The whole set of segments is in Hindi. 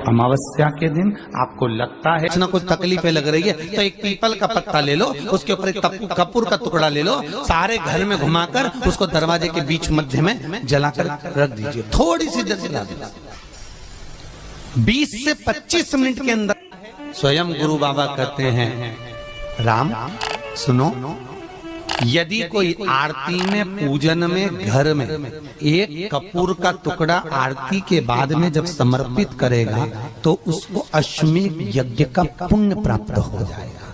अमावस्या के दिन आपको लगता है कुछ ना कुछ तकलीफें लग रही है तो एक पीपल का पत्ता ले लो, उसके ऊपर एक कपूर का टुकड़ा ले लो, सारे घर में घुमाकर उसको दरवाजे के बीच मध्य में जलाकर रख दीजिए, थोड़ी सी देर जला दीजिए। 20 से 25 मिनट के अंदर स्वयं गुरु बाबा कहते हैं, राम सुनो, यदि कोई आरती में पूजन में घर में एक कपूर का टुकड़ा आरती के बाद में जब समर्पित करेगा तो उसको अश्वमेध यज्ञ का पुण्य प्राप्त हो जाएगा।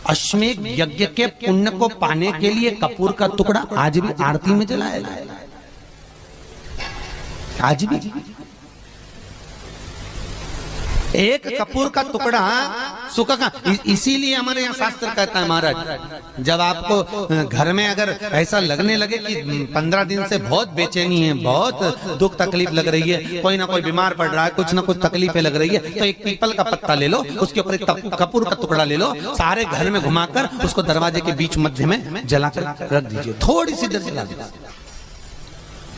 अश्वमेध यज्ञ के पुण्य को पाने के लिए कपूर का टुकड़ा आज भी आरती में जलाया जाएगा, आज भी एक कपूर का टुकड़ा सुखा का। इसीलिए हमारे यहाँ शास्त्र कहता है महाराज, जब आपको घर में अगर ऐसा लगने लगे कि 15 दिन से बहुत बेचैनी है, बहुत दुख तकलीफ लग रही है, कोई ना कोई बीमार पड़ रहा है, कुछ ना कुछ तकलीफें लग रही है, तो एक पीपल का पत्ता ले लो, उसके ऊपर एक कपूर का टुकड़ा ले लो, सारे घर में घुमाकर उसको दरवाजे के बीच मध्य में जलाकर रख दीजिए, थोड़ी सी देर जला दीजिए।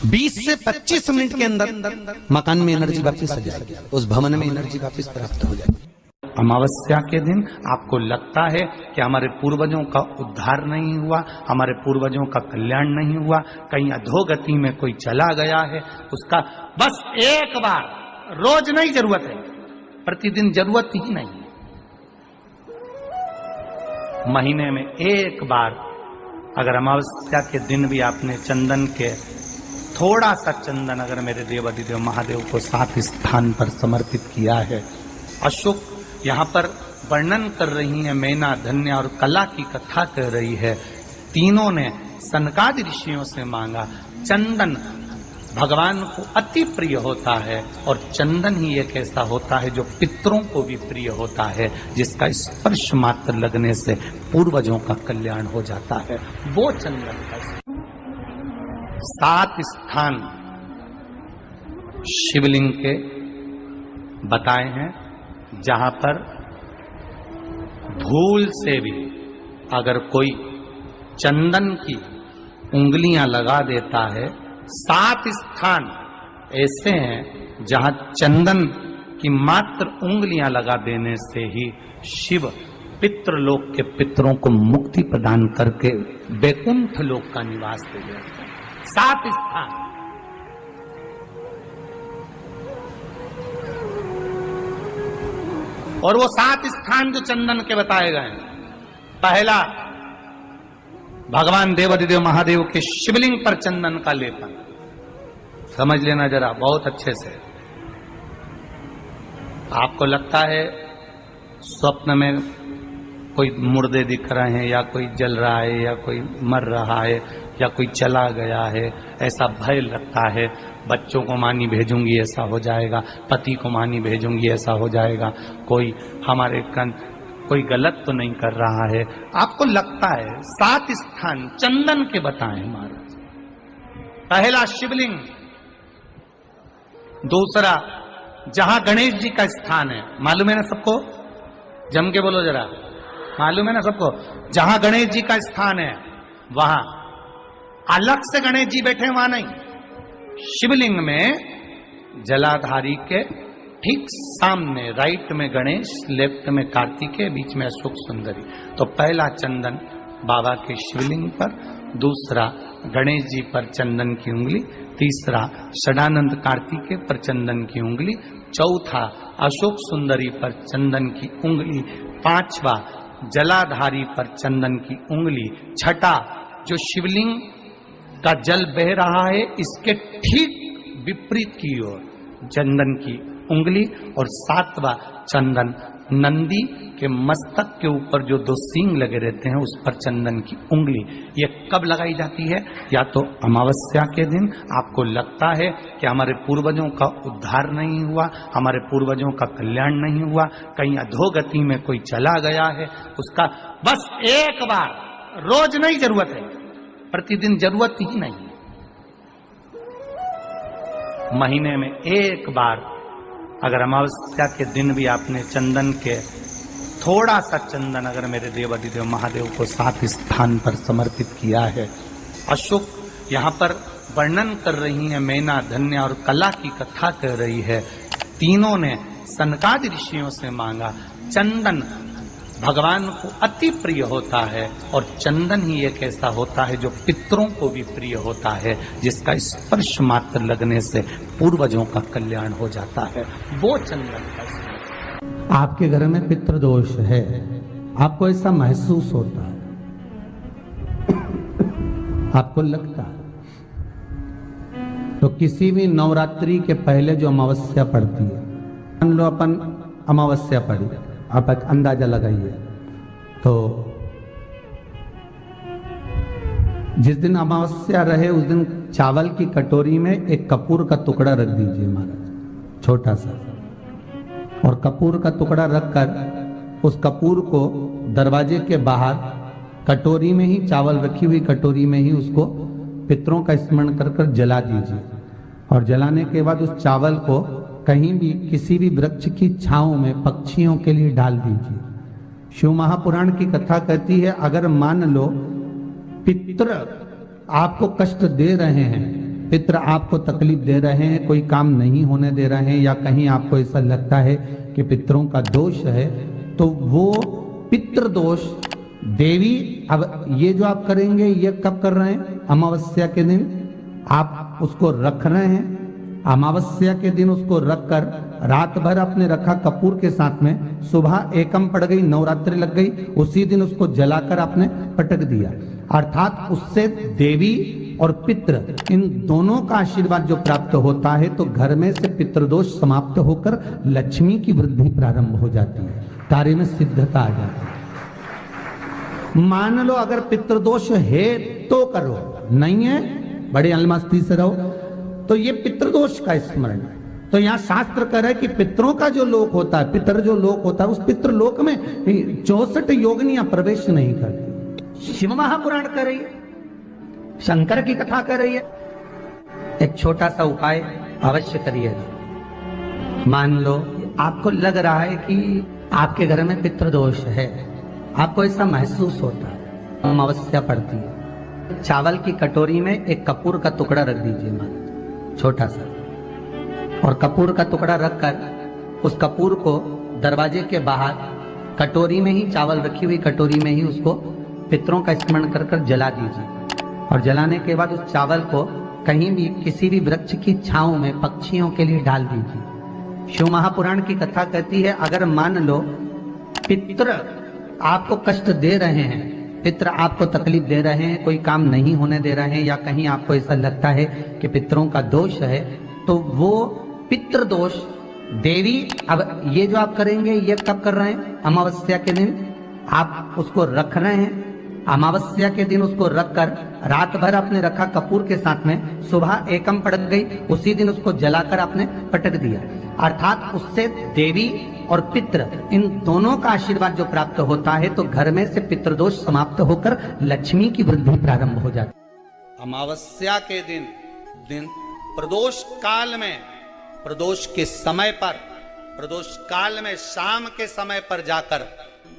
20 से 25 मिनट के अंदर मकान में एनर्जी वापस आ जाएगी, उस भवन में एनर्जी वापस प्राप्त हो जाएगी। अमावस्या के दिन आपको लगता है कि हमारे पूर्वजों का उद्धार नहीं हुआ, हमारे पूर्वजों का कल्याण नहीं हुआ, कहीं अधोगति में कोई चला गया है, उसका बस एक बार, रोज नहीं जरूरत है, प्रतिदिन जरूरत ही नहीं, महीने में एक बार अगर अमावस्या के दिन भी आपने चंदन के थोड़ा सा चंदन अगर मेरे देवाधिदेव महादेव को 7 स्थान पर समर्पित किया है। अशोक यहाँ पर वर्णन कर रही है, मैना धन्य और कला की कथा कर रही है। तीनों ने सनकादि ऋषियों से मांगा। चंदन भगवान को अति प्रिय होता है और चंदन ही एक ऐसा होता है जो पितरों को भी प्रिय होता है, जिसका स्पर्श मात्र लगने से पूर्वजों का कल्याण हो जाता है। वो चंदन का 7 स्थान शिवलिंग के बताए हैं, जहां पर भूल से भी अगर कोई चंदन की उंगलियां लगा देता है, 7 स्थान ऐसे हैं जहां चंदन की मात्र उंगलियां लगा देने से ही शिव पितृलोक के पितरों को मुक्ति प्रदान करके वैकुंठ लोक का निवास दे देते हैं। 7 स्थान। और वो 7 स्थान जो चंदन के बताए गए हैं, पहला भगवान देवाधिदेव महादेव के शिवलिंग पर चंदन का लेपन, समझ लेना जरा बहुत अच्छे से। आपको लगता है स्वप्न में कोई मुर्दे दिख रहे हैं, या कोई जल रहा है, या कोई मर रहा है, या कोई चला गया है, ऐसा भय लगता है। बच्चों को मानी भेजूंगी ऐसा हो जाएगा, पति को मानी भेजूंगी ऐसा हो जाएगा, कोई हमारे कोई गलत तो नहीं कर रहा है, आपको लगता है। 7 स्थान चंदन के बताएं महाराज। पहला शिवलिंग, दूसरा जहां गणेश जी का स्थान है, मालूम है ना सबको, जम के बोलो जरा, मालूम है ना सबको, जहां गणेश जी का स्थान है वहां अलग से गणेश जी बैठे, वहां नहीं। शिवलिंग में जलाधारी के ठीक सामने राइट में गणेश, लेफ्ट में कार्तिकेय, बीच में अशोक सुंदरी। तो पहला चंदन बाबा के शिवलिंग पर, दूसरा गणेश जी पर चंदन की उंगली, तीसरा षडानंद कार्तिकेय पर चंदन की उंगली, चौथा अशोक सुंदरी पर चंदन की उंगली, पांचवा जलाधारी पर चंदन की उंगली, छठा जो शिवलिंग का जल बह रहा है इसके ठीक विपरीत की ओर चंदन की उंगली, और 7वां चंदन नंदी के मस्तक के ऊपर जो 2 सींग लगे रहते हैं उस पर चंदन की उंगली। ये कब लगाई जाती है? या तो अमावस्या के दिन आपको लगता है कि हमारे पूर्वजों का उद्धार नहीं हुआ, हमारे पूर्वजों का कल्याण नहीं हुआ, कहीं अधोगति में कोई चला गया है, उसका बस एक बार, रोज नहीं जरूरत है, प्रतिदिन जरूरत ही नहीं, महीने में एक बार अगर अमावस्या के दिन भी आपने चंदन के थोड़ा सा चंदन अगर मेरे देवाधिदेव महादेव को 7 स्थान पर समर्पित किया है। अशोक यहाँ पर वर्णन कर रही है, मैना धन्य और कला की कथा कर रही है। तीनों ने सनकादि ऋषियों से मांगा। चंदन भगवान को अति प्रिय होता है और चंदन ही एक ऐसा होता है जो पितरों को भी प्रिय होता है, जिसका स्पर्श मात्र लगने से पूर्वजों का कल्याण हो जाता है, वो चंदन का। आपके घर में पितृदोष है, आपको ऐसा महसूस होता है, आपको लगता है, तो किसी भी नवरात्रि के पहले जो अमावस्या पड़ती है, मान लो अपन अमावस्या पड़ी, आप एक अंदाजा लगाइए, तो जिस दिन अमावस्या रहे उस दिन चावल की कटोरी में एक कपूर का टुकड़ा रख दीजिए महाराज, छोटा सा, और कपूर का टुकड़ा रखकर उस कपूर को दरवाजे के बाहर कटोरी में ही, चावल रखी हुई कटोरी में ही उसको पितरों का स्मरण कर कर जला दीजिए। और जलाने के बाद उस चावल को कहीं भी किसी भी वृक्ष की छांव में पक्षियों के लिए डाल दीजिए। शिव महापुराण की कथा कहती है, अगर मान लो पितृ आपको कष्ट दे रहे हैं, पितृ आपको तकलीफ दे रहे हैं, कोई काम नहीं होने दे रहे हैं, या कहीं आपको ऐसा लगता है कि पितरों का दोष है, तो वो पितृ दोष देवी, अब ये जो आप करेंगे ये कब कर रहे हैं? अमावस्या के दिन आप उसको रख रहे हैं, अमावस्या के दिन उसको रखकर रात भर आपने रखा कपूर के साथ में, सुबह एकम पड़ गई, नवरात्रि लग गई, उसी दिन उसको जलाकर आपने पटक दिया। अर्थात उससे देवी और पितृ इन दोनों का आशीर्वाद जो प्राप्त होता है, तो घर में से पितृदोष समाप्त होकर लक्ष्मी की वृद्धि प्रारंभ हो जाती है, कार्य में सिद्धता आ जाती है। मान लो अगर पितृदोष है तो करो, नहीं है बड़ी अलमस्ती से रहो, तो ये पितृदोष का स्मरण। तो यहाँ शास्त्र कह रहा है कि पितरों का जो लोक होता है, पितर जो लोक होता है, उस पितृलोक में 64 योगिनियां प्रवेश नहीं करती। शिव महापुराण कर रही है, शंकर की कथा कर रही है। एक छोटा सा उपाय अवश्य करिएगा। मान लो आपको लग रहा है कि आपके घर में पितृदोष है, आपको ऐसा महसूस होता है, अमावस्या पड़ती है, चावल की कटोरी में एक कपूर का टुकड़ा रख दीजिए महाराज, छोटा सा, और कपूर का टुकड़ा रखकर उस कपूर को दरवाजे के बाहर कटोरी में ही, चावल रखी हुई कटोरी में ही उसको पितरों का स्मरण कर कर जला दीजिए। और जलाने के बाद उस चावल को कहीं भी किसी भी वृक्ष की छांव में पक्षियों के लिए डाल दीजिए। शिव महापुराण की कथा कहती है, अगर मान लो पितृ आपको कष्ट दे रहे हैं, पितृ आपको तकलीफ दे रहे हैं, कोई काम नहीं होने दे रहे हैं, या कहीं आपको ऐसा लगता है कि पितरों का दोष है, तो वो पितृदोष देवी, अब ये जो आप करेंगे ये कब कर रहे हैं? अमावस्या के दिन आप उसको रख रहे हैं, अमावस्या के दिन उसको रखकर रात भर आपने रखा कपूर के साथ में, सुबह एकम पड़ गई, उसी दिन उसको जलाकर आपने पटक दिया। अर्थात उससे देवी और पितृ इन दोनों का आशीर्वाद जो प्राप्त होता है, तो घर में से पितृदोष समाप्त होकर लक्ष्मी की वृद्धि प्रारंभ हो जाती है। अमावस्या के दिन प्रदोष काल में, प्रदोष के समय पर, प्रदोष काल में शाम के समय पर जाकर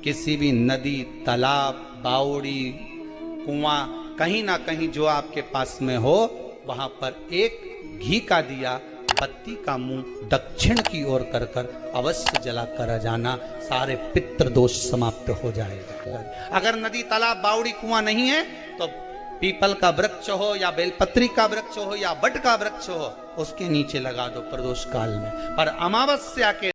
किसी भी नदी, तालाब, बावड़ी, कुआं, कहीं ना कहीं जो आपके पास में हो, वहां पर एक घी का दिया, बत्ती का मुंह दक्षिण की ओर कर कर अवश्य जला कर जाना, सारे पितृ दोष समाप्त हो जाएगा। अगर नदी, तालाब, बावड़ी, कुआं नहीं है तो पीपल का वृक्ष हो या बेलपत्री का वृक्ष हो या बट का वृक्ष हो, उसके नीचे लगा दो प्रदोष काल में। पर अमावस्या के